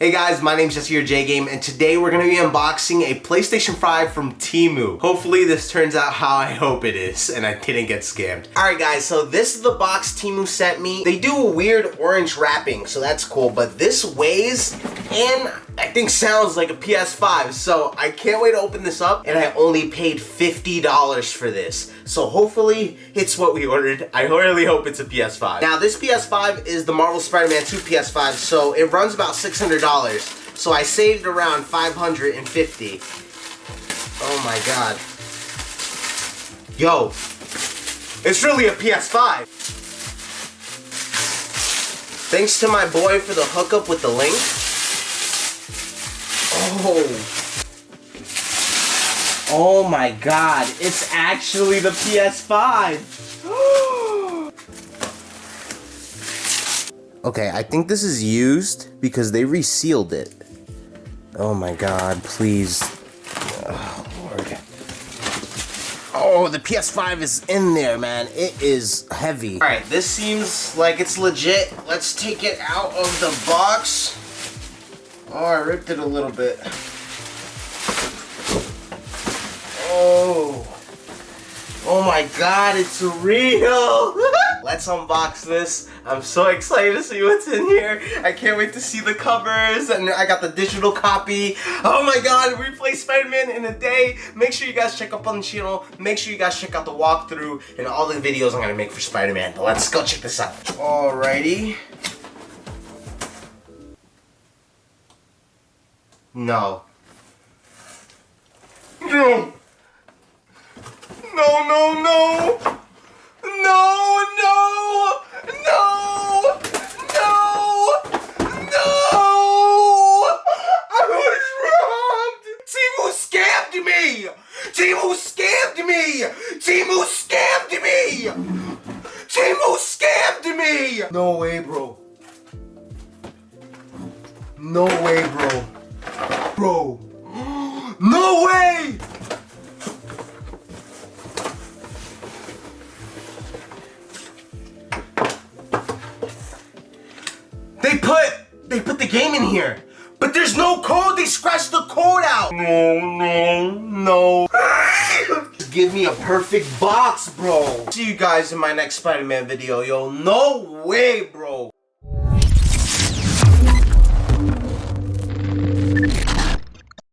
Hey guys, my name's Jesse, your J-Game, and today we're going to be unboxing a PlayStation 5 from Temu. Hopefully this turns out how I hope it is, and I didn't get scammed. Alright guys, so this is the box Temu sent me. They do a weird orange wrapping, so that's cool, but this weighs and I think sounds like a PS5, so I can't wait to open this up, and I only paid $50 for this. So hopefully it's what we ordered. I really hope it's a PS5. Now this PS5 is the Marvel Spider-Man 2 PS5, so it runs about $600. So I saved around $550. Oh my god. Yo, it's really a PS5. Thanks to my boy for the hookup with the link. Oh my god, it's actually the PS5. Okay, I think this is used because they resealed it. Oh my god, please. Oh, Lord. Oh, the PS5 is in there, man. It is heavy. Alright, this seems like it's legit. Let's take it out of the box. Oh, I ripped it a little bit. Oh my god, it's real! Let's unbox this. I'm so excited to see what's in here. I can't wait to see the covers, and I got the digital copy. Oh my god, we play Spider-Man in a day. Make sure you guys check up on the channel. Make sure you guys check out the walkthrough and all the videos I'm gonna make for Spider-Man. Let's go check this out. Alrighty. No. No! No, no, no! No, no! No! No! No! I was robbed! Temu scammed me! Temu scammed me! Temu scammed me! Temu scammed me! No way, bro. No way, bro. Bro. No way! They put the game in here, but there's no code. They scratched the code out. No. Give me a perfect box, bro. See you guys in my next Spider-Man video, yo. No way, bro.